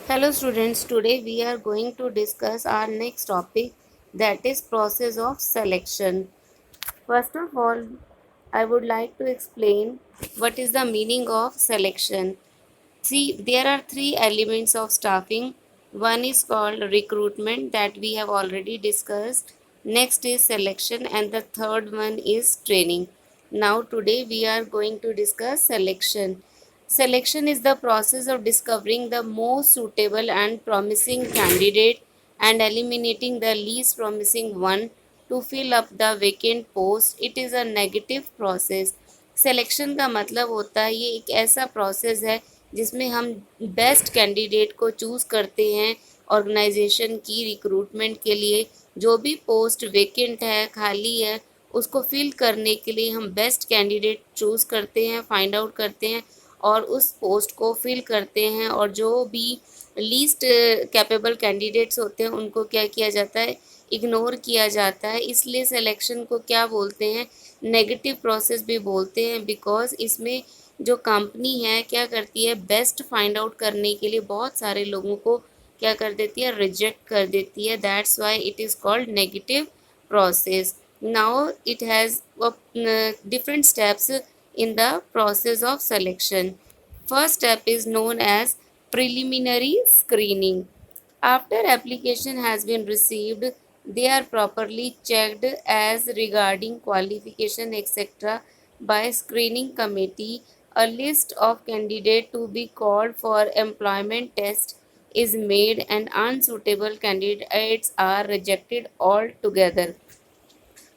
Hello students, today we are going to discuss our next topic, that is process of selection. First of all, I would like to explain what is the meaning of selection. See, there are three elements of staffing. One is called recruitment that we have already discussed. Next is selection and the third one is training. Now today we are going to discuss selection. Selection is the process of discovering the most suitable and promising candidate and eliminating the least promising one to fill up the vacant post. It is a negative process. Selection का मतलब होता है ये एक ऐसा process है जिसमें हम बेस्ट कैंडिडेट को चूज़ करते हैं ऑर्गेनाइजेशन की रिक्रूटमेंट के लिए। जो भी पोस्ट वेकेंट है, खाली है, उसको फिल करने के लिए हम बेस्ट कैंडिडेट चूज़ करते हैं, फाइंड आउट करते हैं और उस पोस्ट को फिल करते हैं। और जो भी लीस्ट कैपेबल कैंडिडेट्स होते हैं उनको क्या किया जाता है, इग्नोर किया जाता है। इसलिए सिलेक्शन को क्या बोलते हैं, नेगेटिव प्रोसेस भी बोलते हैं। बिकॉज इसमें जो कंपनी है क्या करती है, बेस्ट फाइंड आउट करने के लिए बहुत सारे लोगों को क्या कर देती है, रिजेक्ट कर देती है। That's why it is called negative process. Now it has different steps in the process of selection. First step is known as preliminary screening. After application has been received, they are properly checked as regarding qualification etc. by screening committee. A list of candidates to be called for employment test is made and unsuitable candidates are rejected altogether.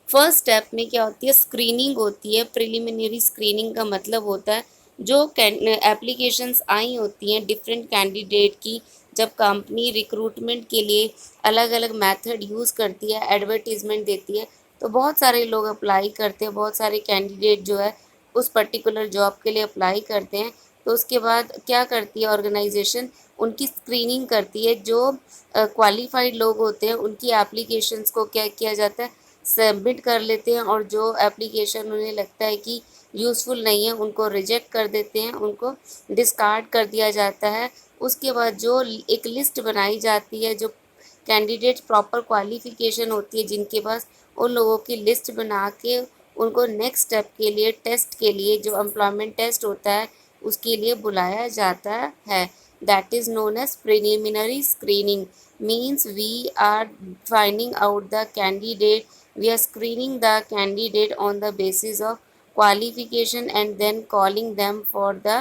First step में क्या होती है, screening होती है। Preliminary screening का मतलब होता है जो एप्लीकेशंस आई होती हैं डिफरेंट कैंडिडेट की, जब कंपनी रिक्रूटमेंट के लिए अलग अलग मेथड यूज़ करती है, एडवर्टीज़मेंट देती है, तो बहुत सारे लोग अप्लाई करते हैं, बहुत सारे कैंडिडेट जो है उस पर्टिकुलर जॉब के लिए अप्लाई करते हैं। तो उसके बाद क्या करती है ऑर्गेनाइजेशन, उनकी स्क्रीनिंग करती है। जो क्वालिफाइड लोग होते हैं उनकी एप्लीकेशंस को क्या किया जाता है, सबमिट कर लेते हैं, और जो एप्लीकेशन उन्हें लगता है कि यूज़फुल नहीं है उनको रिजेक्ट कर देते हैं, उनको डिस्कार्ड कर दिया जाता है। उसके बाद जो एक लिस्ट बनाई जाती है, जो कैंडिडेट प्रॉपर क्वालिफ़िकेशन होती है जिनके पास, उन लोगों की लिस्ट बना के उनको नेक्स्ट स्टेप के लिए, टेस्ट के लिए, जो एम्प्लॉयमेंट टेस्ट होता है उसके लिए बुलाया जाता है। That is known as preliminary screening. Means we are finding out the candidate, we are screening the candidate on the basis of qualification and then calling them for the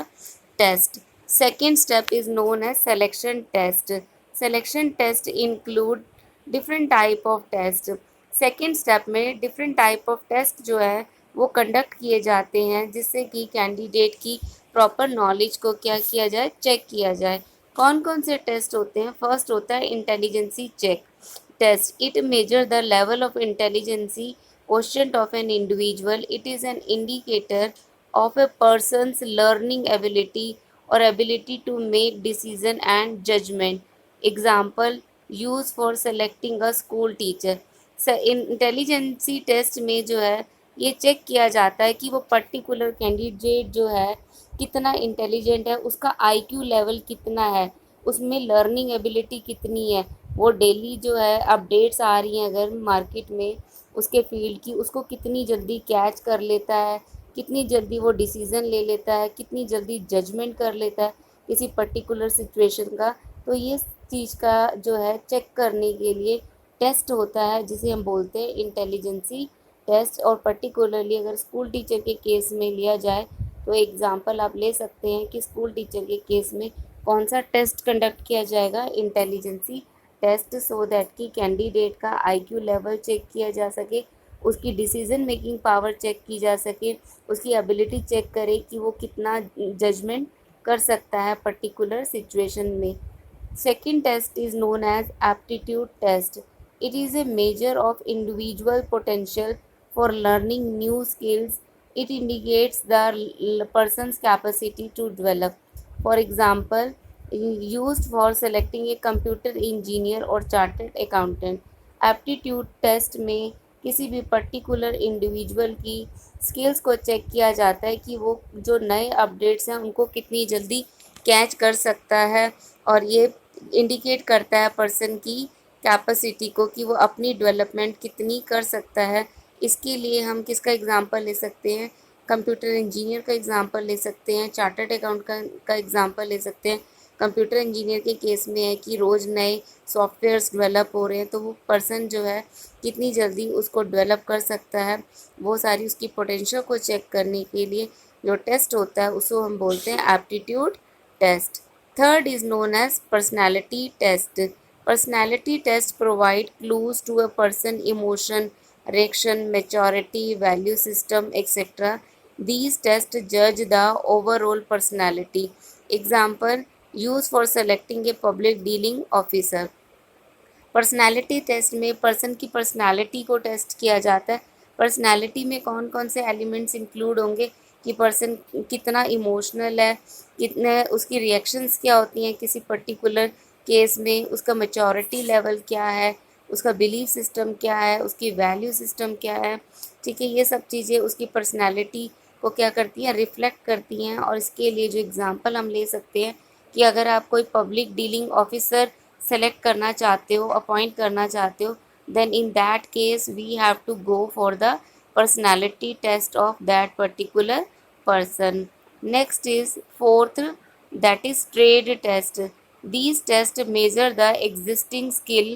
test. Second step is known as selection test. Selection test include different type of test. Second step में different type of test जो है वो conduct किए जाते हैं, जिससे कि candidate की प्रॉपर नॉलेज को क्या किया जाए, चेक किया जाए। कौन कौन से टेस्ट होते हैं, फर्स्ट होता है intelligence check test. It measures the level of intelligence quotient of an individual. It is an indicator of a person's learning ability or ability to make decision and judgment. Example, used for selecting a school teacher. Intelligence test में जो है ये check किया जाता है कि वो particular candidate जो है कितना इंटेलिजेंट है, उसका आईक्यू लेवल कितना है, उसमें लर्निंग एबिलिटी कितनी है, वो डेली जो है अपडेट्स आ रही हैं अगर मार्केट में उसके फील्ड की, उसको कितनी जल्दी कैच कर लेता है, कितनी जल्दी वो डिसीज़न ले लेता है, कितनी जल्दी जजमेंट कर लेता है किसी पर्टिकुलर सिचुएशन का। तो ये चीज़ का जो है चेक करने के लिए टेस्ट होता है जिसे हम बोलते हैं इंटेलिजेंसी टेस्ट। और पर्टिकुलरली अगर स्कूल टीचर के केस में लिया जाए तो एग्ज़ाम्पल आप ले सकते हैं कि स्कूल टीचर के केस में कौन सा टेस्ट कंडक्ट किया जाएगा, इंटेलिजेंसी टेस्ट, सो दैट कि कैंडिडेट का आईक्यू लेवल चेक किया जा सके, उसकी डिसीजन मेकिंग पावर चेक की जा सके, उसकी एबिलिटी चेक करे कि वो कितना जजमेंट कर सकता है पर्टिकुलर सिचुएशन में। Second test is known as aptitude test. It is a measure of individual potential for learning new skills. It indicates the person's capacity to develop. For example, used for selecting a computer engineer or chartered accountant. Aptitude test में किसी भी particular individual की skills को check किया जाता है कि वो जो नए अपडेट्स हैं उनको कितनी जल्दी कैच कर सकता है, और ये इंडिकेट करता है पर्सन की कैपेसिटी को कि वो अपनी डेवलपमेंट कितनी कर सकता है। इसके लिए हम किसका एग्जांपल ले सकते हैं, कंप्यूटर इंजीनियर का एग्जांपल ले सकते हैं, चार्टर्ड अकाउंट का एग्जांपल ले सकते हैं। कंप्यूटर इंजीनियर के केस में है कि रोज़ नए सॉफ्टवेयर्स डेवलप हो रहे हैं, तो वो पर्सन जो है कितनी जल्दी उसको डेवलप कर सकता है, वो सारी उसकी पोटेंशियल को चेक करने के लिए जो टेस्ट होता है उसको हम बोलते हैं aptitude test. Third is known as personality test. Personality test provide clues to a person emotion, reaction, maturity, value system, etc. These tests judge the overall personality. Example, used for selecting a public dealing officer. Personality test में person की personality को test किया जाता है। Personality में कौन कौन से एलिमेंट्स इंक्लूड होंगे कि पर्सन कितना इमोशनल है, कितने उसकी रिएक्शंस क्या होती हैं किसी पर्टिकुलर केस में, उसका मैच्योरिटी लेवल क्या है, उसका बिलीफ सिस्टम क्या है, उसकी वैल्यू सिस्टम क्या है। ठीक है, ये सब चीज़ें उसकी पर्सनैलिटी को क्या करती हैं, रिफ्लेक्ट करती हैं। और इसके लिए जो एग्ज़ाम्पल हम ले सकते हैं कि अगर आप कोई पब्लिक डीलिंग ऑफिसर सेलेक्ट करना चाहते हो, अपॉइंट करना चाहते हो, then in that case we have to go for the personality test of that particular person. Next is fourth, that is trade test. These tests measure the existing skill,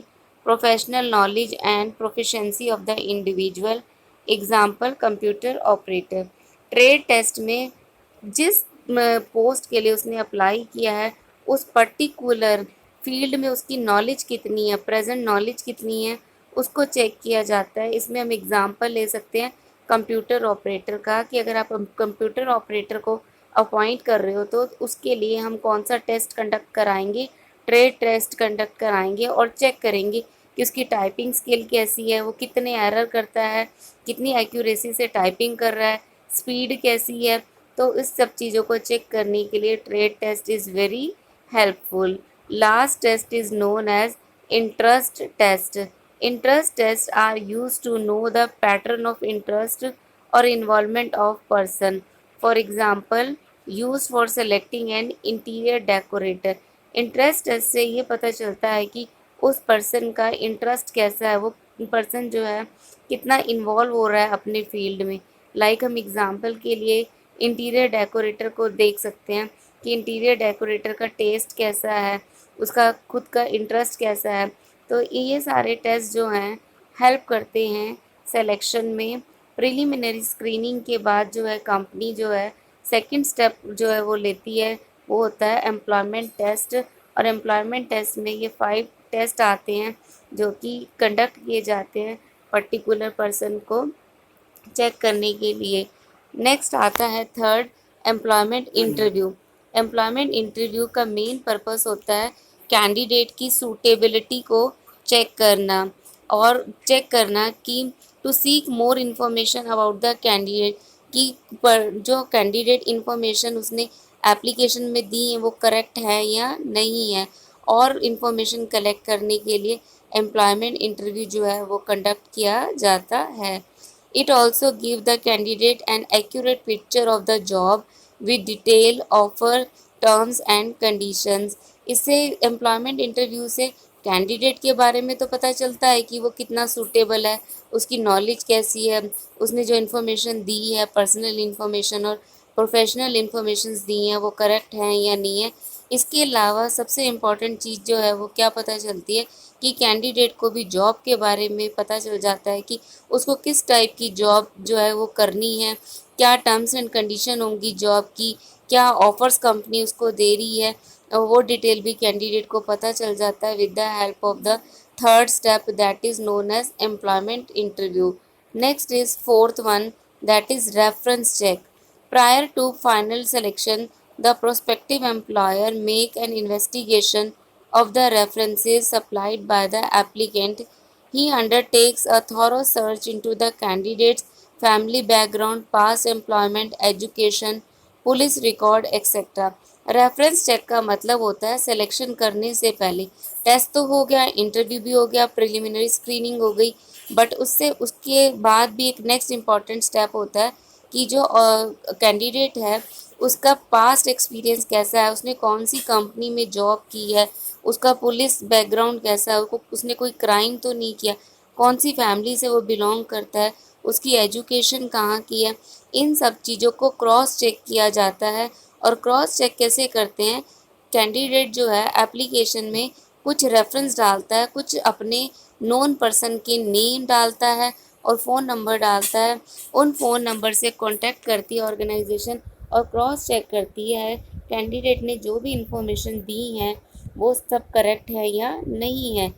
professional knowledge and proficiency of the individual. Example, computer operator. Trade test में जिस post के लिए उसने apply किया है उस particular field में उसकी नॉलेज कितनी है, प्रेजेंट नॉलेज कितनी है, उसको चेक किया जाता है। इसमें हम एग्जांपल ले सकते हैं कंप्यूटर ऑपरेटर का कि अगर आप कंप्यूटर ऑपरेटर को अपॉइंट कर रहे हो तो उसके लिए हम कौन सा टेस्ट कंडक्ट कराएंगे, ट्रेड टेस्ट कंडक्ट कराएंगे और चेक करेंगे कि उसकी टाइपिंग स्किल कैसी है, वो कितने एरर करता है, कितनी एक्यूरेसी से टाइपिंग कर रहा है, स्पीड कैसी है। तो इस सब चीज़ों को चेक करने के लिए trade test is very helpful. Last test is known as interest test. Interest tests are used to know the pattern of interest or involvement of person. For example, used for selecting an interior decorator. Interest test से ये पता चलता है कि उस person का interest कैसा है, वो पर्सन जो है कितना इन्वॉल्व हो रहा है अपने फील्ड में। लाइक हम एग्जांपल के लिए इंटीरियर डेकोरेटर को देख सकते हैं कि इंटीरियर डेकोरेटर का टेस्ट कैसा है, उसका खुद का इंटरेस्ट कैसा है। तो ये सारे टेस्ट जो हैं हेल्प करते हैं सिलेक्शन में। प्रिलिमिनरी स्क्रीनिंग के बाद जो है कंपनी जो है सेकंड स्टेप जो है वो लेती है, वो होता है एम्प्लॉयमेंट टेस्ट। और एम्प्लॉयमेंट टेस्ट में ये 5 टेस्ट आते हैं जो कि कंडक्ट किए जाते हैं पर्टिकुलर पर्सन को चेक करने के लिए। नेक्स्ट आता है third, employment interview. Employment interview का मेन पर्पस होता है कैंडिडेट की सूटेबिलिटी को चेक करना, और चेक करना कि to seek more information about the candidate कि पर जो कैंडिडेट इन्फॉर्मेशन उसने एप्लीकेशन में दी है वो करेक्ट है या नहीं है। और इन्फॉर्मेशन कलेक्ट करने के लिए एम्प्लॉयमेंट इंटरव्यू जो है वो कंडक्ट किया जाता है। It also gives the candidate an accurate picture of the job with detailed offer, terms and conditions. इससे एम्प्लॉयमेंट इंटरव्यू से कैंडिडेट के बारे में तो पता चलता है कि वो कितना सूटेबल है, उसकी नॉलेज कैसी है, उसने जो इन्फॉर्मेशन दी है, पर्सनल इन्फॉर्मेशन और प्रोफेशनल इन्फॉर्मेशंस दी हैं वो करेक्ट हैं या नहीं है। इसके अलावा सबसे इम्पॉर्टेंट चीज़ जो है वो क्या पता चलती है कि कैंडिडेट को भी जॉब के बारे में पता चल जाता है कि उसको किस टाइप की जॉब जो है वो करनी है, क्या टर्म्स एंड कंडीशन होंगी जॉब की, क्या ऑफर्स कंपनी उसको दे रही है, और वो डिटेल भी कैंडिडेट को पता चल जाता है with the help of the third step that is known as employment interview. Next is fourth one, that is reference check. Prior to final selection, the prospective employer make an investigation of the references supplied by the applicant. He undertakes a thorough search into the candidate's family background, past employment, education, police record etcetera. Reference check का मतलब होता है selection करने से पहले test तो हो गया, इंटरव्यू भी हो गया, प्रिलिमिनरी स्क्रीनिंग हो गई, बट उसके बाद भी एक नेक्स्ट इम्पॉर्टेंट स्टेप होता है कि जो कैंडिडेट है उसका पास्ट एक्सपीरियंस कैसा है, उसने कौन सी कंपनी में जॉब की है, उसका पुलिस बैकग्राउंड कैसा है, उसने कोई क्राइम तो नहीं किया, कौन सी फैमिली से वो बिलोंग करता है, उसकी एजुकेशन कहाँ की है। इन सब चीज़ों को क्रॉस चेक किया जाता है। और क्रॉस चेक कैसे करते हैं, कैंडिडेट जो है एप्लीकेशन में कुछ रेफरेंस डालता है, कुछ अपने नोन पर्सन के नेम डालता है और फ़ोन नंबर डालता है। उन फ़ोन नंबर से कॉन्टैक्ट करती है ऑर्गेनाइजेशन और क्रॉस चेक करती है कैंडिडेट ने जो भी इंफॉर्मेशन दी हैं वो सब करेक्ट है या नहीं है।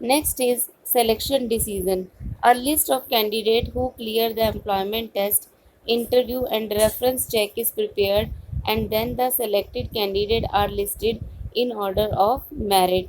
Next is selection decision. A list of candidates who clear the employment test, interview and reference check is prepared, and then the selected candidate are listed in order of merit.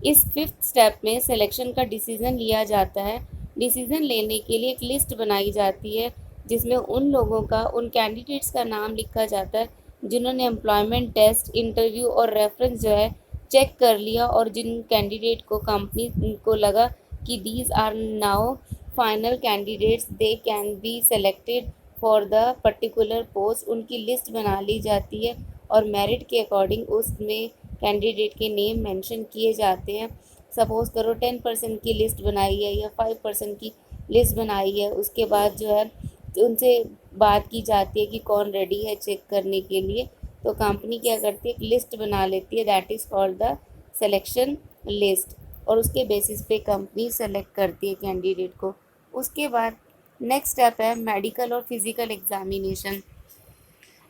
इस fifth step में selection का decision लिया जाता है। Decision लेने के लिए एक लिस्ट बनाई जाती है जिसमें उन लोगों का, उन कैंडिडेट्स का नाम लिखा जाता है जिन्होंने एम्प्लॉयमेंट टेस्ट, इंटरव्यू और रेफरेंस जो है चेक कर लिया, और जिन कैंडिडेट को कंपनी को लगा कि these are now final candidates, they can be selected for the particular post, उनकी लिस्ट बना ली जाती है और मेरिट के अकॉर्डिंग उसमें कैंडिडेट के नेम मेंशन किए जाते हैं। सपोज़ करो 10% की लिस्ट बनाई है या 5% की लिस्ट बनाई है, उसके बाद जो है उनसे बात की जाती है कि कौन रेडी है चेक करने के लिए। तो कंपनी क्या करती है, एक लिस्ट बना लेती है, that is called the selection list, और उसके बेसिस पे कंपनी सेलेक्ट करती है कैंडिडेट को। उसके बाद नेक्स्ट स्टेप है मेडिकल और physical examination.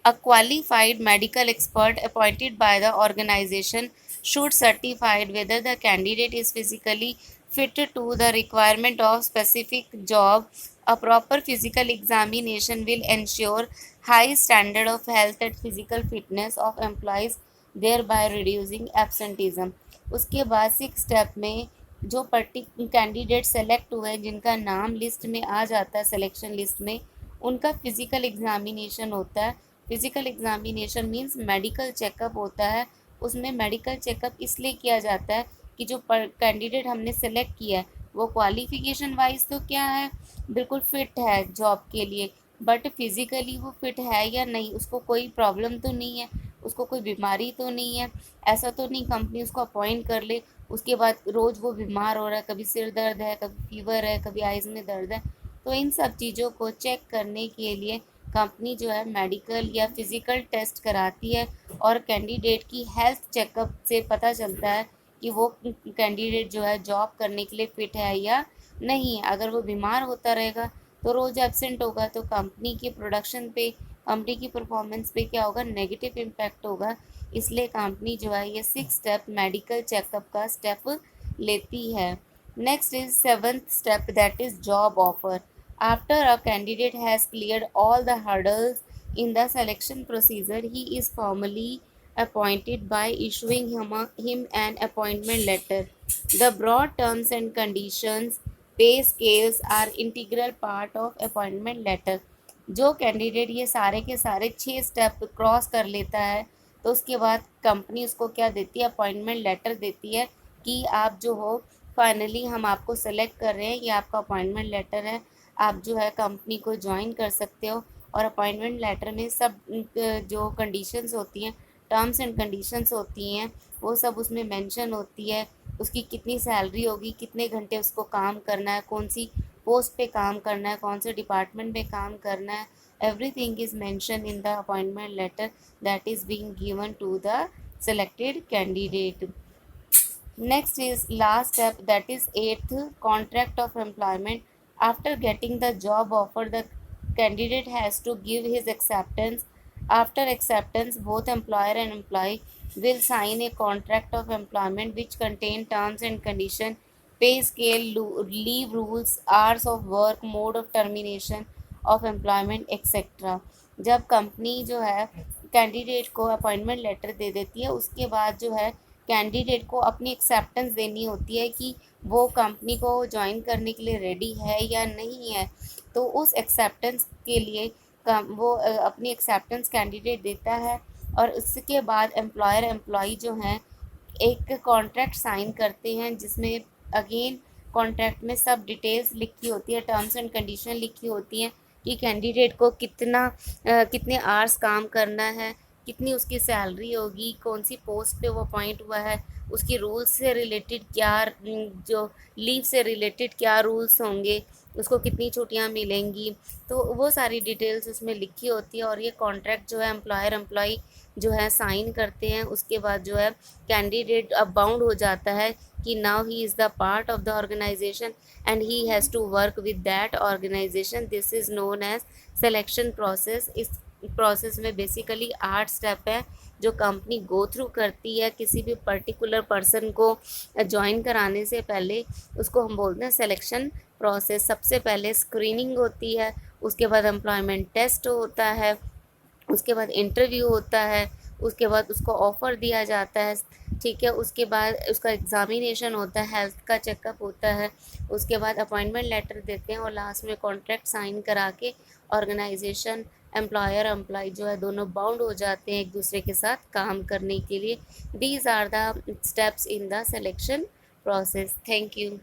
A qualified medical expert appointed by the organization should certify whether the candidate is physically fit to the requirement of specific job. A proper physical examination will ensure high standard of health and physical fitness of employees, thereby reducing absenteeism. उसके बाद six step में जो candidate select हुए जिनका नाम list में आ जाता है सिलेक्शन लिस्ट में, उनका फिजिकल एग्जामिनेशन होता है। Physical examination means medical checkup होता है। उसमें मेडिकल चेकअप इसलिए किया जाता है कि जो कैंडिडेट हमने सेलेक्ट किया है वो क्वालिफिकेशन वाइज तो क्या है, बिल्कुल फिट है जॉब के लिए, बट फिज़िकली वो फिट है या नहीं, उसको कोई प्रॉब्लम तो नहीं है, उसको कोई बीमारी तो नहीं है। ऐसा तो नहीं कंपनी उसको अपॉइंट कर ले उसके बाद रोज़ वो बीमार हो रहा है, कभी सिर दर्द है, कभी फीवर है, कभी आइज़ में दर्द है। तो इन सब चीज़ों को चेक करने के लिए कंपनी जो है मेडिकल या फिज़िकल टेस्ट कराती है, और कैंडिडेट की हेल्थ चेकअप से पता चलता है कि वो कैंडिडेट जो है जॉब करने के लिए फ़िट है या नहीं। अगर वो बीमार होता रहेगा तो रोज़ एब्सेंट होगा तो कंपनी के प्रोडक्शन पे, कंपनी की परफॉर्मेंस पे क्या होगा, नेगेटिव इम्पैक्ट होगा। इसलिए कंपनी जो है ये सिक्स स्टेप मेडिकल चेकअप का स्टेप लेती है। Next is seventh step, that is job offer. After a candidate has cleared all the hurdles in the selection procedure, he is formally appointed by issuing him an appointment letter. The broad terms and conditions, pay scales are integral part of appointment letter. जो candidate ये सारे के सारे 6 step cross कर लेता है तो उसके बाद कंपनी उसको क्या देती है, अपॉइंटमेंट लेटर देती है कि आप जो हो फाइनली हम आपको सेलेक्ट कर रहे हैं, ये आपका अपॉइंटमेंट लेटर है, आप जो है कंपनी को ज्वाइन कर सकते हो। और अपॉइंटमेंट लेटर में सब जो कंडीशंस होती हैं, टर्म्स एंड कंडीशंस होती हैं, वो सब उसमें मेंशन होती है। उसकी कितनी सैलरी होगी, कितने घंटे उसको काम करना है, कौन सी पोस्ट पे काम करना है, कौन से डिपार्टमेंट में काम करना है, everything is mention in the appointment letter that is being given to the selected candidate. Next is last step, that is eighth, contract of employment. After getting the job offer, the candidate has to give his acceptance. After acceptance, both employer and employee will sign a contract of employment which contain terms and condition, pay scale, leave rules, hours of work, mode of termination of employment, etc. जब company जो है candidate को appointment letter दे देती है उसके बाद जो है कैंडिडेट को अपनी एक्सेप्टेंस देनी होती है कि वो कंपनी को ज्वाइन करने के लिए रेडी है या नहीं है। तो उस एक्सेप्टेंस के लिए वो अपनी एक्सेप्टेंस कैंडिडेट देता है, और उसके बाद एम्प्लॉयर एम्प्लॉई जो हैं एक कॉन्ट्रैक्ट साइन करते हैं जिसमें अगेन कॉन्ट्रैक्ट में सब डिटेल्स लिखी होती है, टर्म्स एंड कंडीशन लिखी होती हैं कि कैंडिडेट को कितने आवर्स काम करना है, कितनी उसकी सैलरी होगी, कौन सी पोस्ट पे वो अपॉइंट हुआ है, उसकी रूल्स से रिलेटेड क्या जो लीव से रिलेटेड क्या रूल्स होंगे, उसको कितनी छुट्टियां मिलेंगी। तो वो सारी डिटेल्स उसमें लिखी होती है और ये कॉन्ट्रैक्ट जो है एम्प्लॉयर एम्प्लॉई जो है साइन करते हैं। उसके बाद जो है कैंडिडेट अब बाउंड हो जाता है कि now he is the part of the organisation and he has to work with that organisation. This is known as selection process. इस प्रोसेस में बेसिकली 8 स्टेप है जो कंपनी गो थ्रू करती है किसी भी पर्टिकुलर पर्सन को ज्वाइन कराने से पहले। उसको हम बोलते हैं सिलेक्शन प्रोसेस। सबसे पहले स्क्रीनिंग होती है, उसके बाद एम्प्लॉयमेंट टेस्ट होता है, उसके बाद इंटरव्यू होता है, उसके बाद उसको ऑफ़र दिया जाता है, ठीक है। उसके बाद उसका एग्ज़ामिनेशन होता है, हेल्थ का चेकअप होता है, उसके बाद अपॉइंटमेंट लेटर देते हैं और लास्ट में कॉन्ट्रैक्ट साइन करा के ऑर्गेनाइजेशन एम्प्लॉयर एम्प्लॉय जो है दोनों बाउंड हो जाते हैं एक दूसरे के साथ काम करने के लिए। These are the steps in the selection process. Thank you.